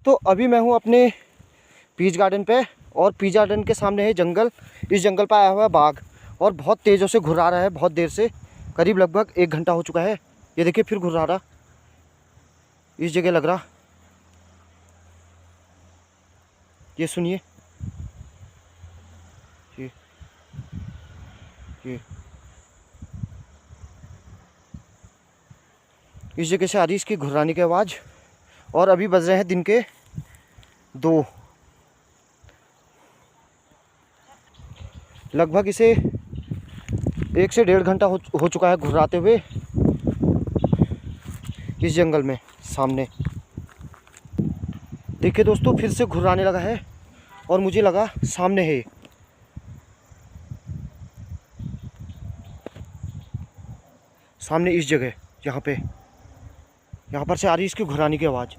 तो अभी मैं हूँ अपने पीच गार्डन पे, और पीच गार्डन के सामने है जंगल। इस जंगल पर आया हुआ है बाघ, और बहुत तेज़ों से घुर्रा रहा है, बहुत देर से, करीब लगभग 1 घंटा हो चुका है। ये देखिए फिर घुर्रा रहा, इस जगह लग रहा। ये सुनिए, ये इस जगह से आ रही इसकी घुर्राने की आवाज़। और अभी बज रहे हैं दिन के 2। लगभग इसे 1 से 1.5 घंटा हो चुका है घुर्राते हुए इस जंगल में सामने। देखिए दोस्तों, फिर से घुर्राने लगा है, और मुझे लगा सामने है, सामने इस जगह, यहाँ पर से आ रही इसकी घुर्राने की आवाज़।